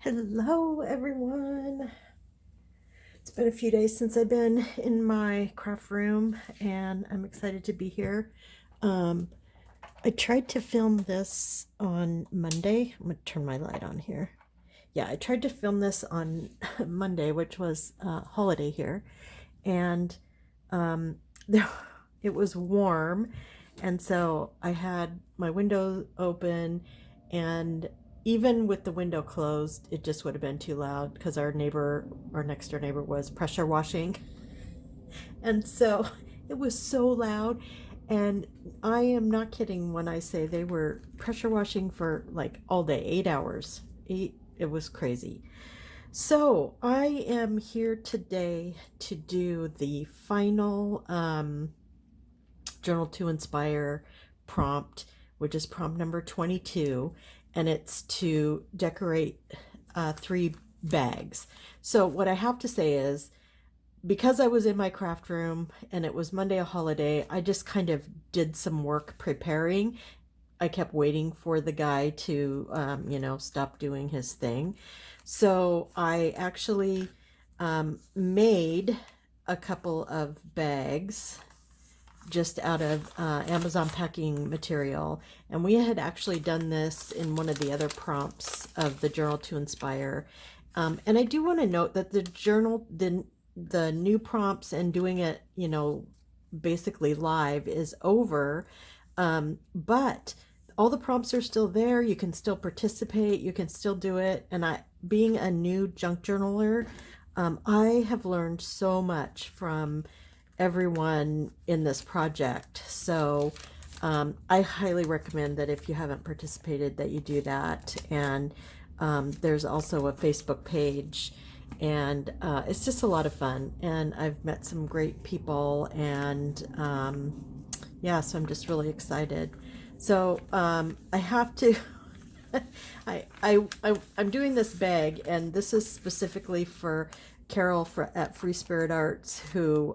Hello, everyone. It's been a few days since I've been in my craft room, and I'm excited to be here. Um, I tried to film this on Monday. I'm going to turn my light on here. Yeah, I tried to film this on Monday, which was holiday here, and there, it was warm, and so I had my window open, and even with the window closed, it just would have been too loud because our next door neighbor, was pressure washing, and so it was so loud. And I am not kidding when I say they were pressure washing for like all day, 8 hours. It was crazy. So I am here today to do the final Journal to Inspire prompt, which is prompt number 22, and it's to decorate 3 bags. So what I have to say is, because I was in my craft room and it was Monday, a holiday, I just kind of did some work preparing. I kept waiting for the guy to, stop doing his thing. So I actually made a couple of bags just out of Amazon packing material. And we had actually done this in one of the other prompts of the Journal to Inspire. And I do want to note that the new prompts and doing it, basically live is over. But all the prompts are still there. You can still participate. You can still do it. And being a new junk journaler, I have learned so much from everyone in this project. So I highly recommend that if you haven't participated, that you do that. And there's also a Facebook page, and it's just a lot of fun. And I've met some great people, and yeah, so I'm just really excited. So I have to. I'm doing this bag, and this is specifically for Carol at Free Spirit Arts, who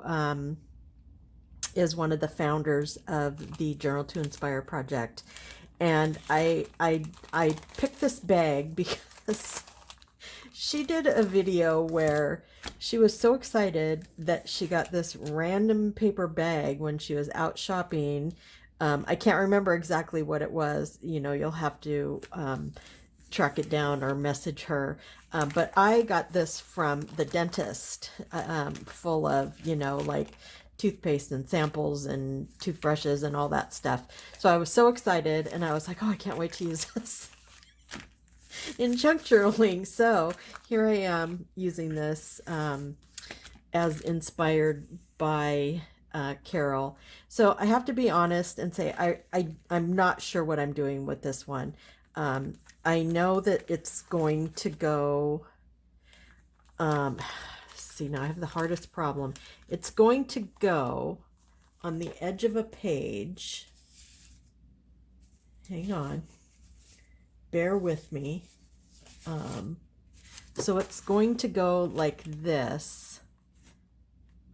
is one of the founders of the Journal to Inspire project. And I picked this bag because she did a video where she was so excited that she got this random paper bag when she was out shopping. I can't remember exactly what it was. You'll have to track it down or message her. But I got this from the dentist, full of, like toothpaste and samples and toothbrushes and all that stuff. So I was so excited, and I was like, oh, I can't wait to use this in junk journaling. So here I am using this as inspired by Carol. So I have to be honest and say I'm not sure what I'm doing with this one. I know that it's going to go. See, now I have the hardest problem. It's going to go on the edge of a page. Hang on. Bear with me. So it's going to go like this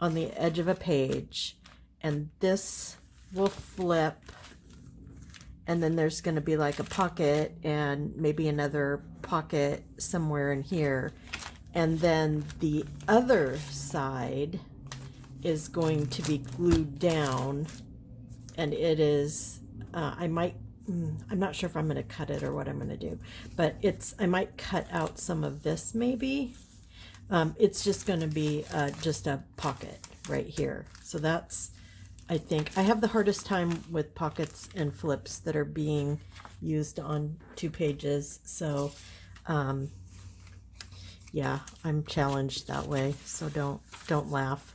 on the edge of a page, and this will flip, and then there's going to be like a pocket and maybe another pocket somewhere in here, and then the other side is going to be glued down, and it is I'm not sure if I'm going to cut it or what I'm going to do, but I might cut out some of this maybe. It's just going to be just a pocket right here. So I think I have the hardest time with pockets and flips that are being used on 2 pages. So yeah, I'm challenged that way. So don't laugh.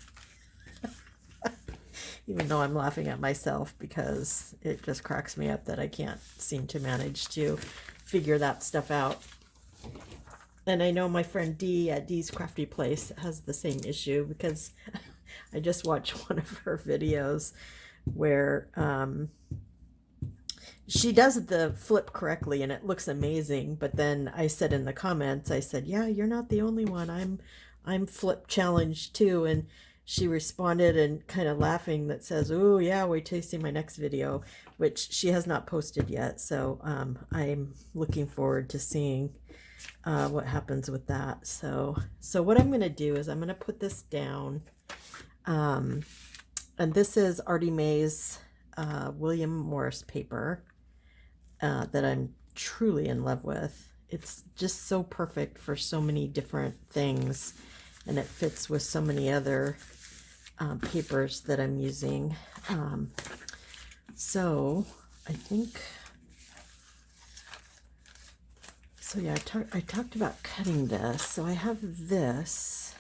Even though I'm laughing at myself because it just cracks me up that I can't seem to manage to figure that stuff out. And I know my friend Dee at Dee's Crafty Place has the same issue, because I just watched one of her videos where she does the flip correctly and it looks amazing. But then I said in the comments, I said, yeah, you're not the only one. I'm flip challenged too. And she responded and kind of laughing that says, oh yeah, wait till you see my next video, which she has not posted yet. So I'm looking forward to seeing what happens with that. So what I'm going to do is I'm going to put this down. And this is Artie May's William Morris paper that I'm truly in love with. It's just so perfect for so many different things, and it fits with so many other papers that I'm using. So I think, so yeah, I talked about cutting this. So I have this.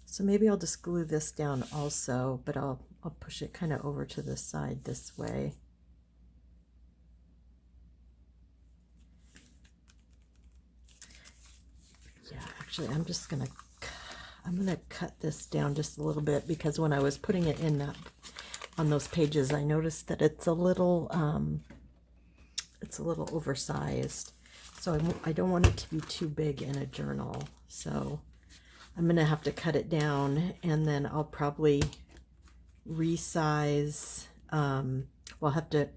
So maybe I'll just glue this down also, but I'll push it kind of over to the side this way. Yeah, actually, I'm gonna cut this down just a little bit, because when I was putting it in on those pages, I noticed that it's a little oversized. So I don't want it to be too big in a journal. So I'm gonna have to cut it down, and then I'll probably resize. We'll have to.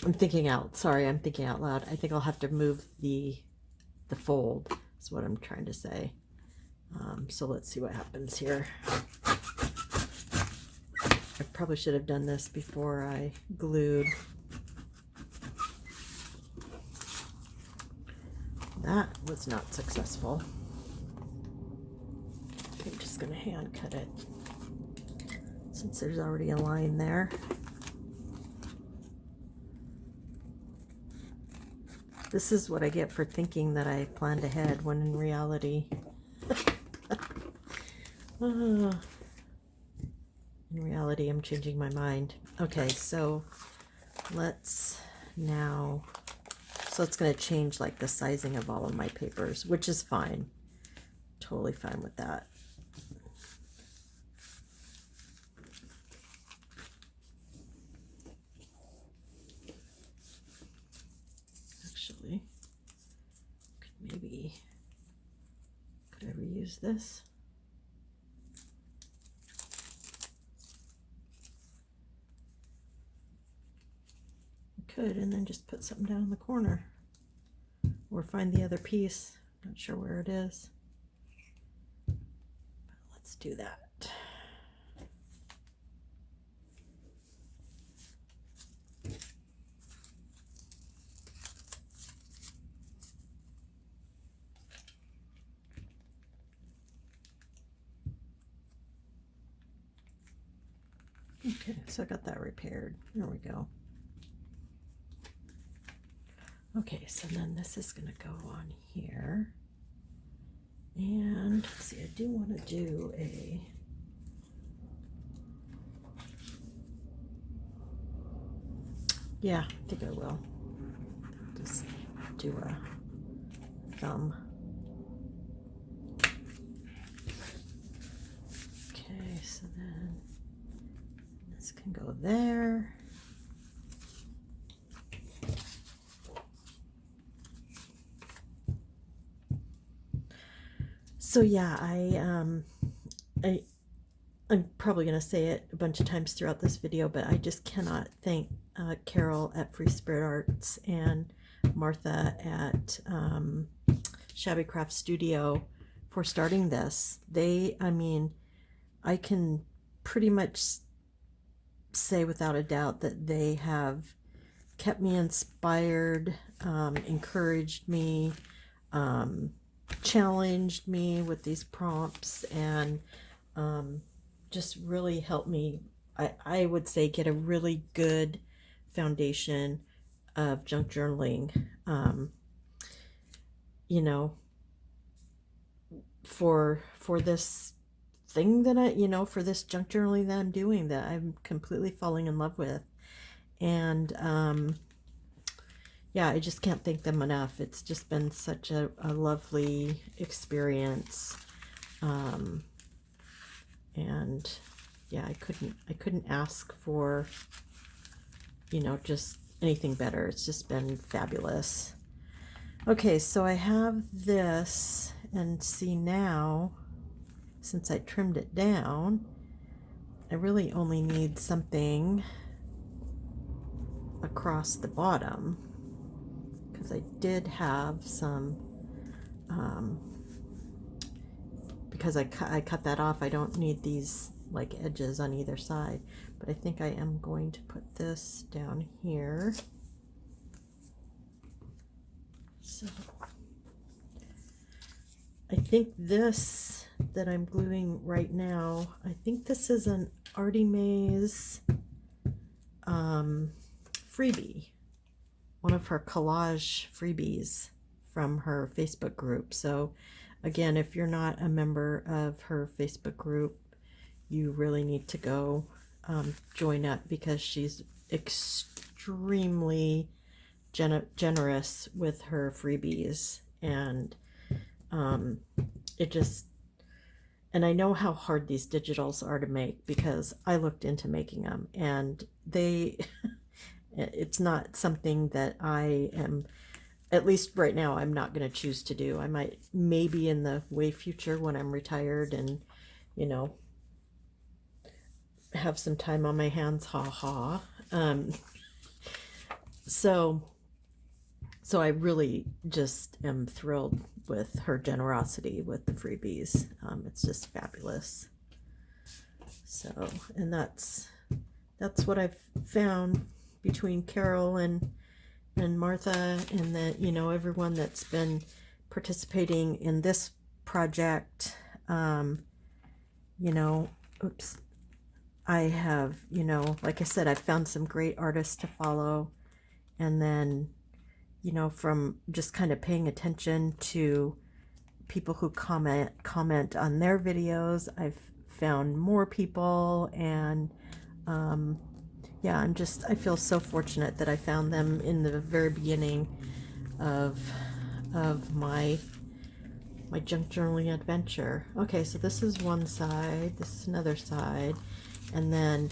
I'm thinking out loud. I think I'll have to move the fold. Is what I'm trying to say. So let's see what happens here. I probably should have done this before I glued. That was not successful. I'm just going to hand cut it since there's already a line there. This is what I get for thinking that I planned ahead, when in reality, in reality, I'm changing my mind. Okay, so let's now, so it's going to change like the sizing of all of my papers, which is fine. Totally fine with that. Actually, could I reuse this? Could, and then just put something down in the corner, or find the other piece. Not sure where it is, but let's do that. Okay, so I got that repaired. There we go. Okay, so then this is going to go on here. And let's see, I do want to do a... Yeah, I think I will. Just do a thumb. Okay, so then this can go there. So yeah, I'm probably going to say it a bunch of times throughout this video, but I just cannot thank Carol at Free Spirit Arts and Martha at Shabby Craft Studio for starting this. I mean, I can pretty much say without a doubt that they have kept me inspired, encouraged me, challenged me with these prompts, and just really helped me, I would say, get a really good foundation of junk journaling, you know, for this thing that for this junk journaling that I'm doing, that I'm completely falling in love with. And yeah, I just can't thank them enough. It's just been such a lovely experience. And yeah, I couldn't ask for, just anything better. It's just been fabulous. Okay, so I have this, and see now, since I trimmed it down, I really only need something across the bottom, because I did have some, because I cut that off, I don't need these like edges on either side, but I think I am going to put this down here. So I think this that I'm gluing right now, I think this is an Artie Mays freebie, one of her collage freebies from her Facebook group. So again, if you're not a member of her Facebook group, you really need to go join up, because she's extremely generous with her freebies, and it just, and I know how hard these digitals are to make, because I looked into making them, and they it's not something that I am, at least right now, I'm not going to choose to do. I might, maybe in the way future, when I'm retired and, you know, have some time on my hands, so I really just am thrilled with her generosity with the freebies. It's just fabulous. So, and that's what I've found between Carol and Martha, and that, you know, everyone that's been participating in this project. You know, oops, I have, you know, like I said, I've found some great artists to follow, and then, you know, from just kind of paying attention to people who comment on their videos, I've found more people, and yeah, I feel so fortunate that I found them in the very beginning of my junk journaling adventure. Okay, so this is one side, this is another side, and then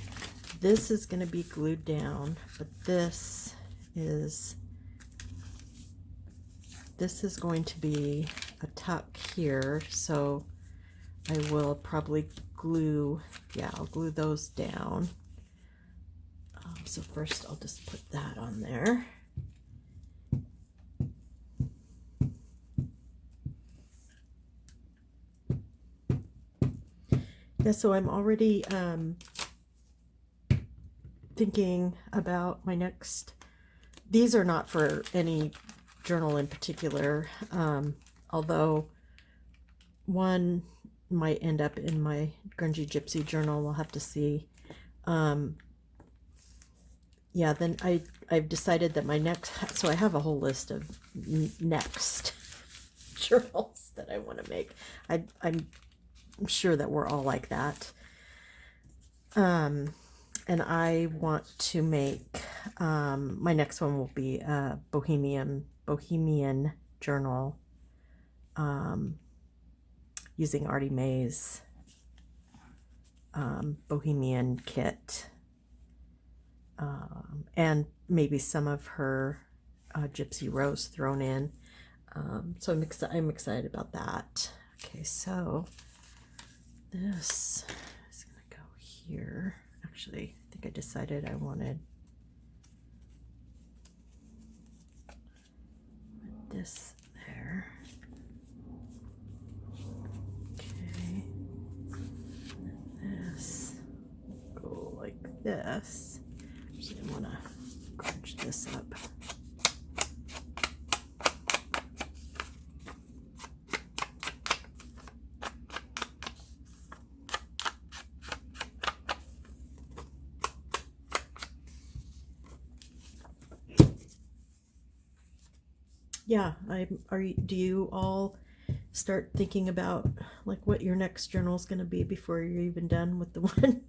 this is going to be glued down, but this is going to be a tuck here, so I will probably glue, yeah, I'll glue those down. So first I'll just put that on there. Yeah, so I'm already thinking about my next, these are not for any journal in particular, although one might end up in my Grungy Gypsy journal. We'll have to see. Yeah, then I've decided that my next, so I have a whole list of next journals that I want to make. I'm sure that we're all like that. And I want to make, my next one will be a Bohemian journal, using Artie Mays Bohemian kit, and maybe some of her Gypsy Rose thrown in. So I'm excited about that. Okay, so this is going to go here. Actually, I think I decided I wanted this there. Okay, and this will go like this. Actually, I want to crunch this up. Yeah, do you all start thinking about like what your next journal is going to be before you're even done with the one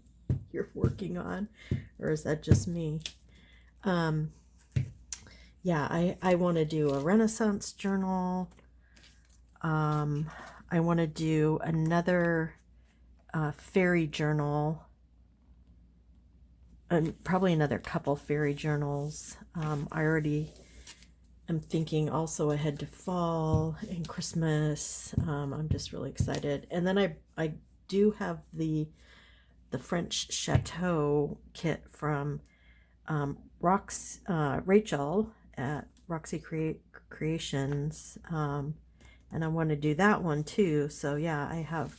you're working on, or is that just me? Yeah, I want to do a Renaissance journal. I want to do another fairy journal, and probably another couple fairy journals. I already am thinking also ahead to fall and Christmas. I'm just really excited. And then I do have the French Chateau kit from Rachel at Creations, and I want to do that one too. So yeah, I have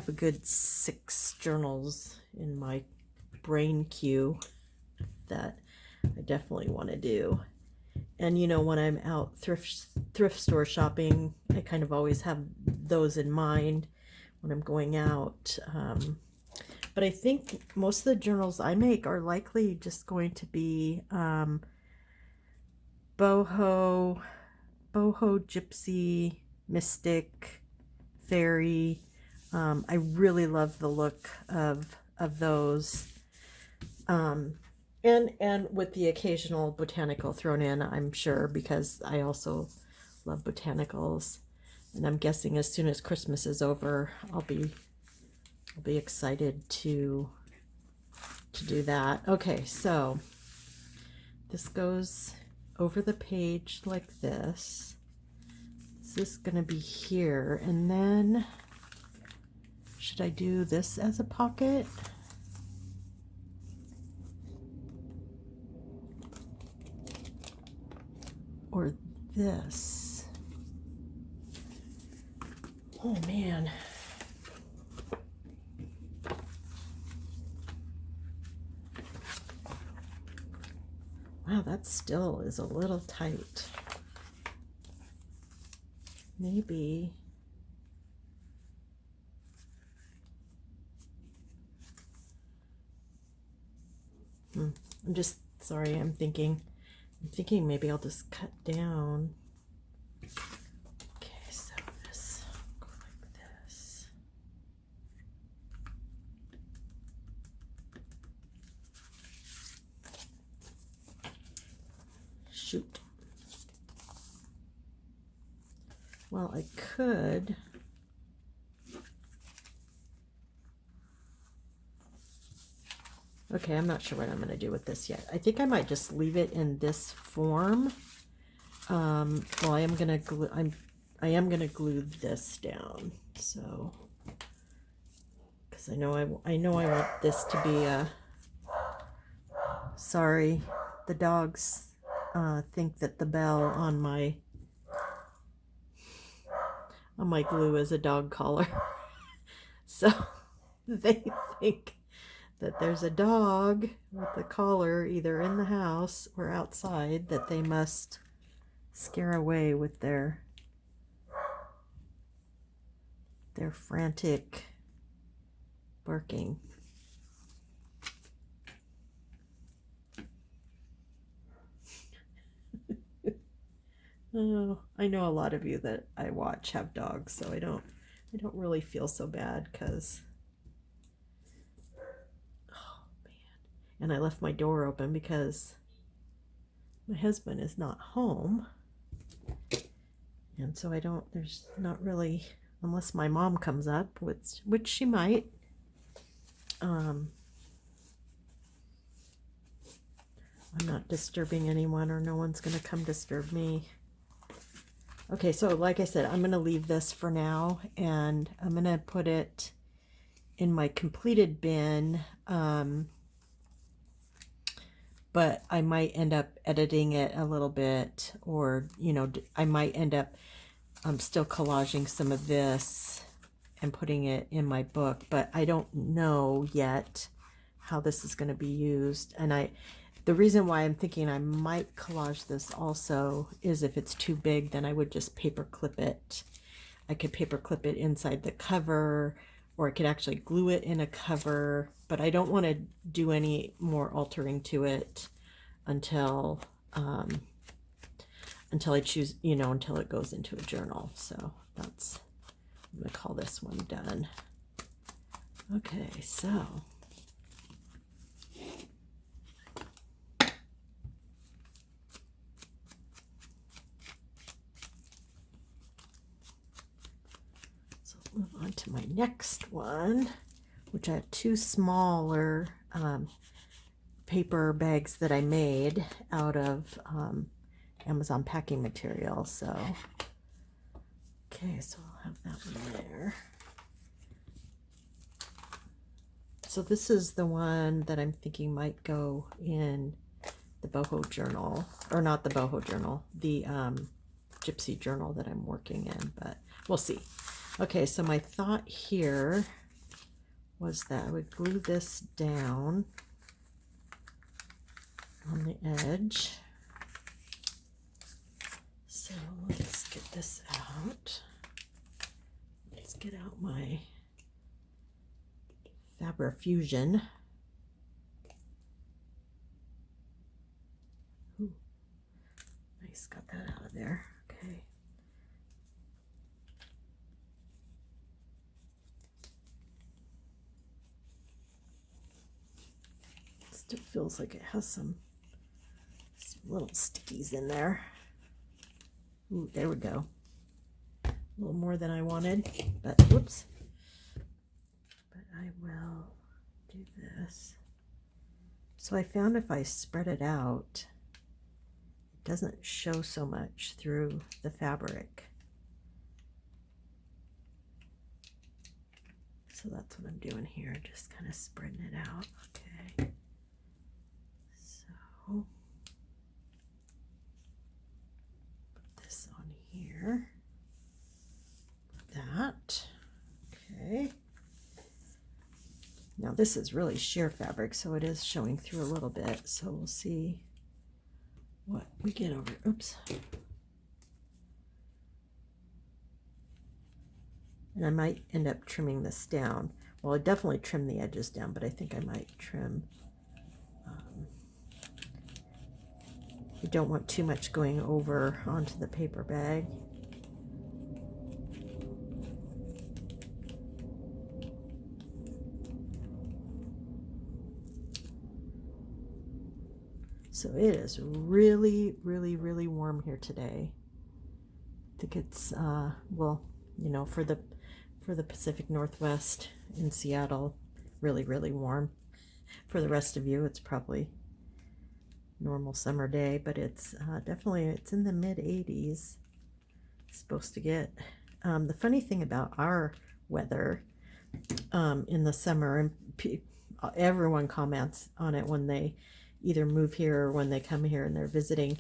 a good 6 journals in my brain queue that I definitely want to do. And you know, when I'm out thrift store shopping, I kind of always have those in mind when I'm going out. But I think most of the journals I make are likely just going to be boho, gypsy, mystic, fairy. I really love the look of those. And with the occasional botanical thrown in, I'm sure, because I also love botanicals. And I'm guessing as soon as Christmas is over, I'll be excited to do that. Okay, so this goes over the page like this. This is going to be here, and then should I do this as a pocket? Or this? Oh man. Wow, that still is a little tight. Maybe. I'm just sorry, I'm thinking maybe I'll just cut down. Okay, so this go like this. Shoot. Well, I could. Okay, I'm not sure what I'm going to do with this yet. I think I might just leave it in this form. Well, I am going to glue this down. So, because I know I want this to be a. Sorry, the dogs think that the bell on my glue is a dog collar. So they think that there's a dog with a collar either in the house or outside that they must scare away with their frantic barking. Oh, I know a lot of you that I watch have dogs, so I don't really feel so bad because, oh man, and I left my door open because my husband is not home, and so there's not really, unless my mom comes up, which she might. I'm not disturbing anyone, or no one's going to come disturb me. Okay, so like I said, I'm going to leave this for now, and I'm going to put it in my completed bin, but I might end up editing it a little bit, or, you know, I might end up still collaging some of this and putting it in my book, but I don't know yet how this is going to be used. And the reason why I'm thinking I might collage this also is if it's too big, then I would just paper clip it. I could paper clip it inside the cover, or I could actually glue it in a cover, but I don't want to do any more altering to it until I choose, you know, until it goes into a journal. So I'm going to call this one done. Okay, so move on to my next one, which I have 2 smaller paper bags that I made out of Amazon packing material. So, okay, so I'll have that one there. So this is the one that I'm thinking might go in the boho journal, or not the boho journal, the gypsy journal that I'm working in, but we'll see. Okay, so my thought here was that I would glue this down on the edge. So let's get this out. Let's get out my Fabrifusion. Ooh, nice, got that out of there. Okay. Still feels like it has some little stickies in there. Ooh, there we go. A little more than I wanted, but whoops. But I will do this. So I found if I spread it out, it doesn't show so much through the fabric. So that's what I'm doing here, just kind of spreading it out. Okay. So put this on here. That. Okay. Now this is really sheer fabric, so it is showing through a little bit. So we'll see what we get over. Oops. And I might end up trimming this down. Well, I definitely trim the edges down, but I think I might trim. You don't want too much going over onto the paper bag. So it is really, really, really warm here today. I think it's, well, you know, for the Pacific Northwest in Seattle, really, really warm. For the rest of you, it's probably normal summer day, but it's definitely, it's in the mid 80s. It's supposed to get. The funny thing about our weather in the summer, and everyone comments on it when they either move here or when they come here and they're visiting,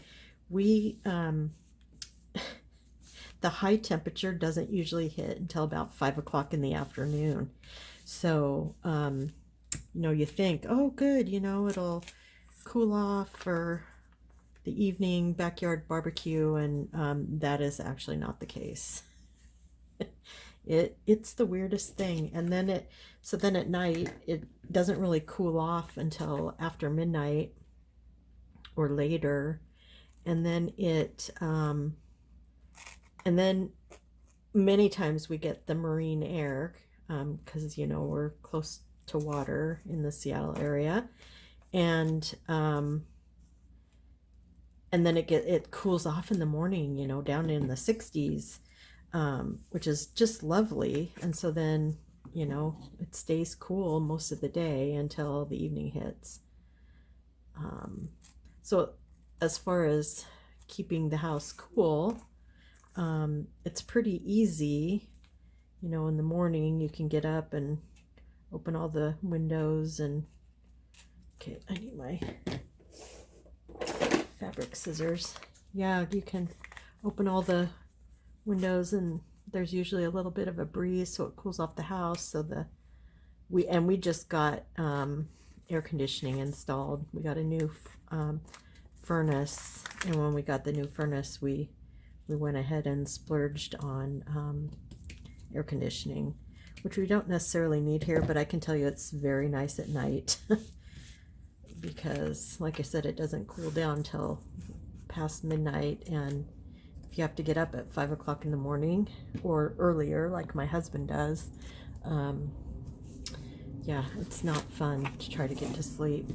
we the high temperature doesn't usually hit until about 5 o'clock in the afternoon. So you know, you think, oh good, you know, it'll cool off for the evening backyard barbecue, and that is actually not the case. It's the weirdest thing. And then so then at night it doesn't really cool off until after midnight or later, and then and then many times we get the marine air because you know, we're close to water in the Seattle area, and then it cools off in the morning, you know, down in the 60s, which is just lovely. And so then, you know, it stays cool most of the day until the evening hits. So as far as keeping the house cool, it's pretty easy. You know, in the morning you can get up and open all the windows and, okay, I need my fabric scissors. Yeah, you can open all the windows, and there's usually a little bit of a breeze, so it cools off the house. So we just got air conditioning installed. We got a new furnace, and when we got the new furnace, we went ahead and splurged on air conditioning, which we don't necessarily need here, but I can tell you it's very nice at night. Because like I said, it doesn't cool down till past midnight, and if you have to get up at 5 o'clock in the morning or earlier like my husband does, yeah, it's not fun to try to get to sleep.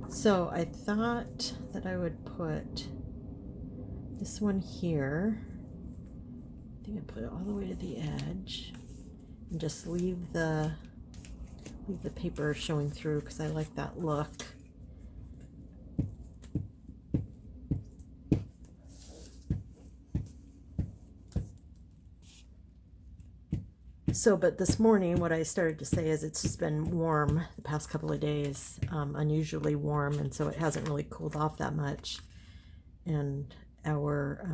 So I thought that I would put this one here. I think I put it all the way to the edge and just leave the paper showing through because I like that look. So, but this morning, what I started to say is it's just been warm the past couple of days, unusually warm, and so it hasn't really cooled off that much. And our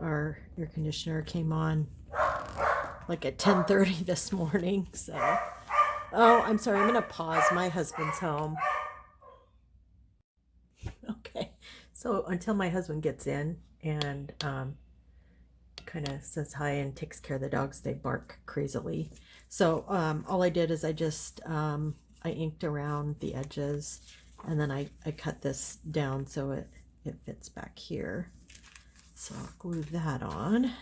air conditioner came on like at 10:30 this morning. So, oh, I'm sorry. I'm gonna pause. My husband's home. Okay. So until my husband gets in and kind of says hi and takes care of the dogs, they bark crazily. So all I did is I just I inked around the edges, and then I cut this down so it fits back here. So I'll glue that on.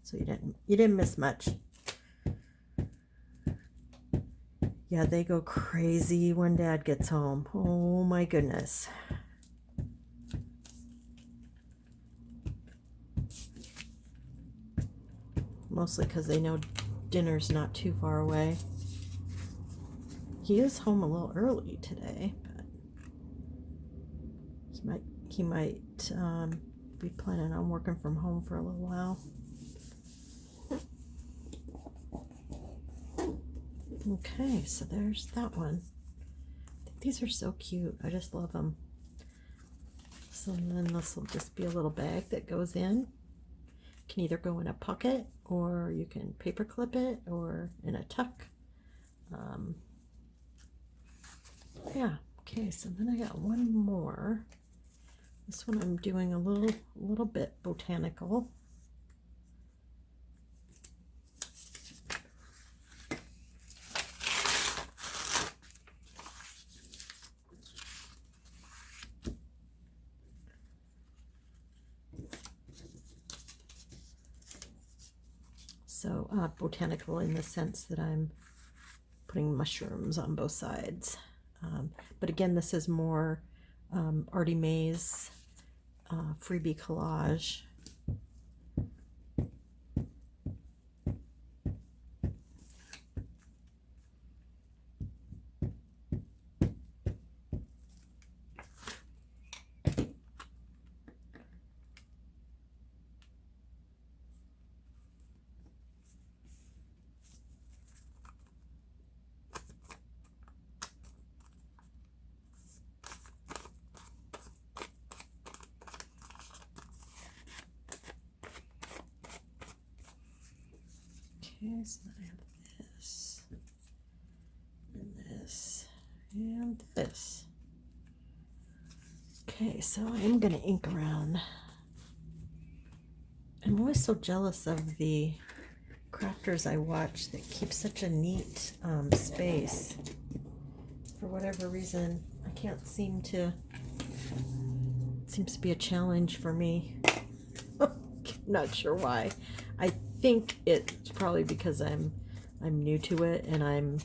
So you didn't miss much. Yeah, they go crazy when Dad gets home. Oh my goodness. Mostly because they know dinner's not too far away. He is home a little early today, but he might be planning on working from home for a little while. Okay, so there's that one. I think these are so cute. I just love them. So then this will just be a little bag that goes in. Can either go in a pocket, or you can paper clip it, or in a tuck. Yeah. Okay, so then I got one more. This one I'm doing a little bit botanical. So botanical in the sense that I'm putting mushrooms on both sides. But again, this is more Artie Mae's freebie collage. Okay, so then I have this, and this, and this. Okay, so I'm gonna ink around. I'm always so jealous of the crafters I watch that keep such a neat space. For whatever reason, I can't seem to. It seems to be a challenge for me. Not sure why. I think it's probably because I'm new to it and I'm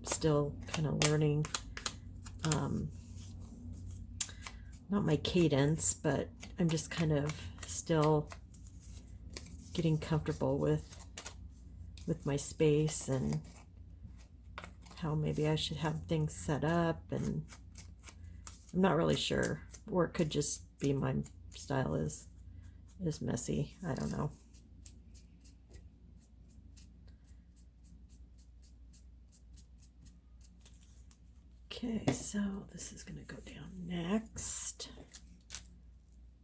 still kind of learning not my cadence, but I'm just kind of still getting comfortable with my space and how maybe I should have things set up, and I'm not really sure, or it could just be my style is messy. I don't know. Okay, so this is going to go down next.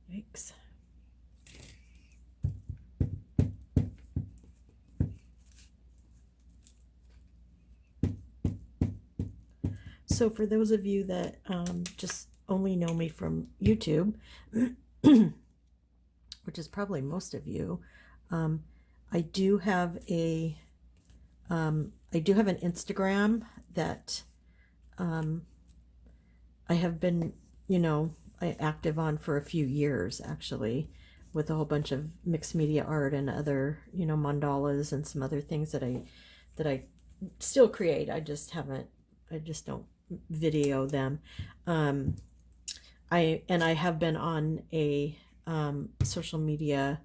Yikes. So for those of you that just only know me from YouTube, which is probably most of you, I do have an Instagram that I have been, active on for a few years actually, with a whole bunch of mixed media art and other, mandalas and some other things that I still create. I just don't video them. I have been on a social media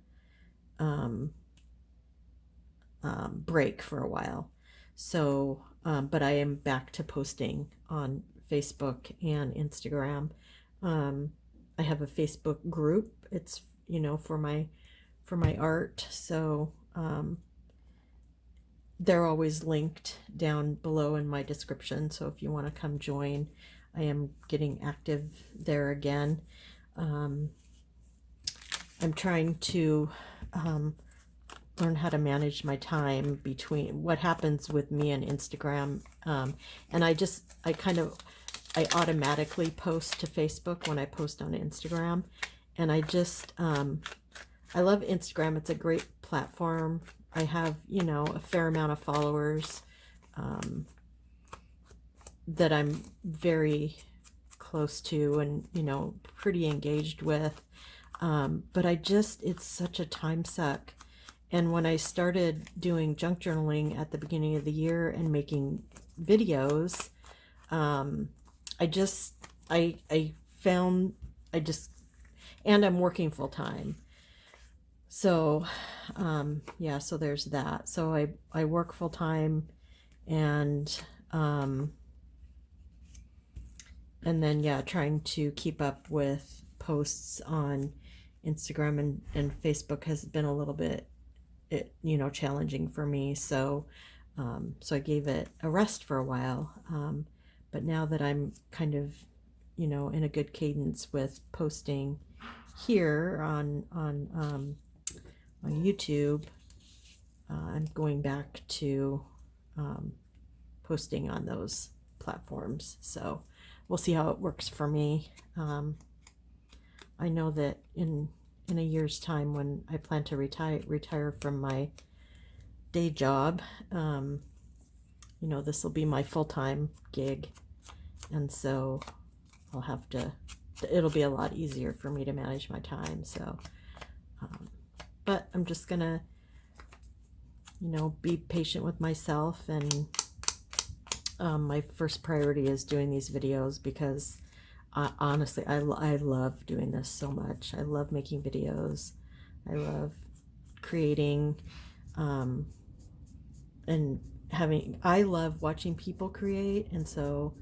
break for a while. So, but I am back to posting on Facebook and Instagram. I have a Facebook group. It's, for my art. So, they're always linked down below in my description. So if you want to come join, I am getting active there again. I'm trying to learn how to manage my time between what happens with me and Instagram. And I automatically post to Facebook when I post on Instagram. And I love Instagram. It's a great platform. I have, a fair amount of followers that I'm very close to and, pretty engaged with. But it's such a time suck. And when I started doing junk journaling at the beginning of the year and making videos, and I'm working full time. So, so there's that. So I work full time and then, trying to keep up with posts on Instagram and Facebook has been a little bit, challenging for me. So I gave it a rest for a while. But now that I'm kind of, in a good cadence with posting here on YouTube, I'm going back to posting on those platforms. So we'll see how it works for me. I know that in a year's time, when I plan to retire from my day job, this will be my full-time gig, and so it'll be a lot easier for me to manage my time. So but I'm just gonna be patient with myself, and my first priority is doing these videos because honestly, I love doing this so much. I love making videos. I love creating, and I love watching people create. And so,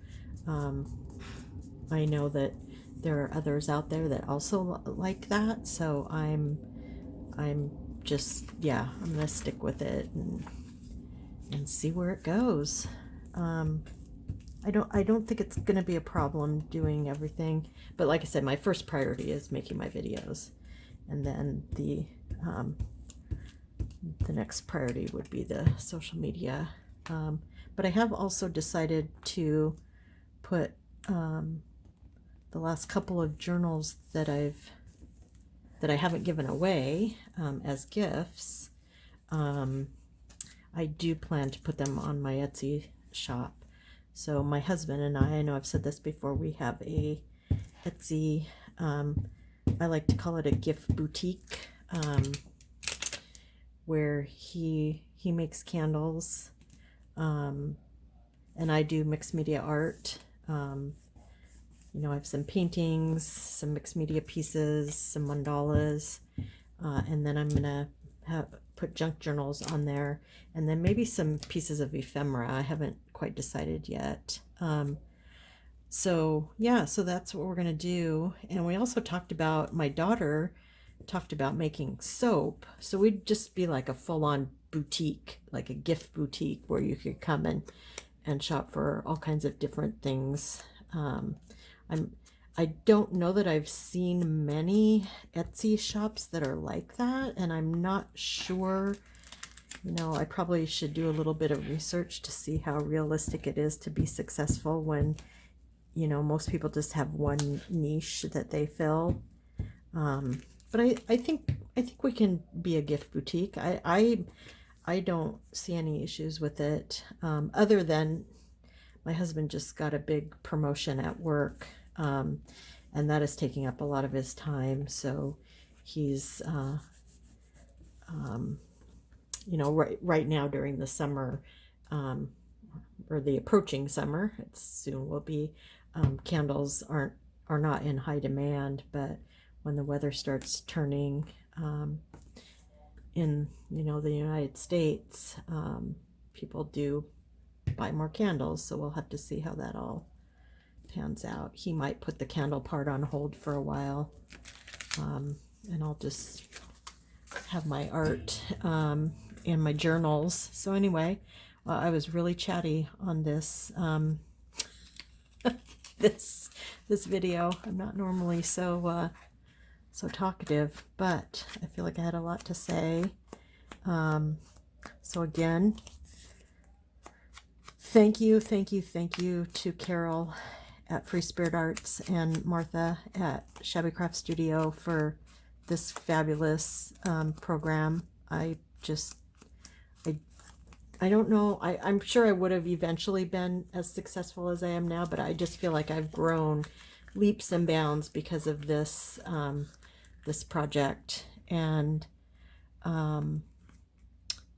I know that there are others out there that also like that. So I'm just, I'm going to stick with it and see where it goes. I don't think it's going to be a problem doing everything, but like I said, my first priority is making my videos, and then the next priority would be the social media. But I have also decided to put the last couple of journals that I haven't given away as gifts. I do plan to put them on my Etsy shop. So my husband and I know I've said this before, we have a Etsy, I like to call it a gift boutique, where he makes candles, and I do mixed media art. I have some paintings, some mixed media pieces, some mandalas, and then I'm gonna put junk journals on there, and then maybe some pieces of ephemera. I haven't quite decided yet. So that's what we're gonna do. And we also my daughter talked about making soap, so we'd just be like a full-on boutique, like a gift boutique, where you could come and shop for all kinds of different things. I don't know that I've seen many Etsy shops that are like that, and I'm not sure, I probably should do a little bit of research to see how realistic it is to be successful when, most people just have one niche that they fill. But I think we can be a gift boutique. I don't see any issues with it, other than my husband just got a big promotion at work, and that is taking up a lot of his time. So he's, right now during the summer, or the approaching summer, it soon will be, candles are not in high demand, but when the weather starts turning, in the United States, people do buy more candles, so we'll have to see how that all pans out. He might put the candle part on hold for a while, and I'll just have my art, and my journals. So anyway, I was really chatty on this this video. I'm not normally so so talkative, but I feel like I had a lot to say. So again, thank you to Carol at Free Spirit Arts and Martha at Shabby Craft Studio for this fabulous program. I don't know. I'm sure I would have eventually been as successful as I am now, but I just feel like I've grown leaps and bounds because of this this project. And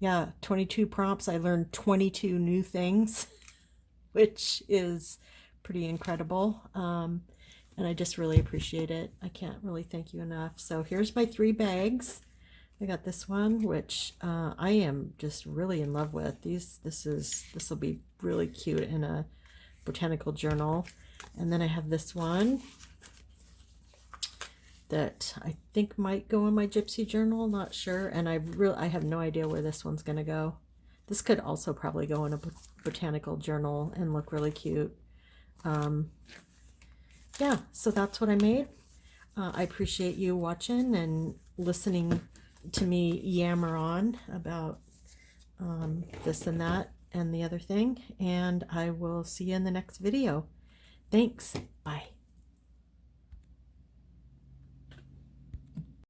yeah, 22 prompts. I learned 22 new things, which is pretty incredible. And I just really appreciate it. I can't really thank you enough. So here's my 3 bags. I got this one, which I am just really in love with. This will be really cute in a botanical journal. And then I have this one that I think might go in my gypsy journal, not sure. And I have no idea where this one's gonna go. This could also probably go in a botanical journal and look really cute. Yeah, so that's what I made. I appreciate you watching and listening to me yammer on about this and that and the other thing, and I will see you in the next video. Thanks. Bye.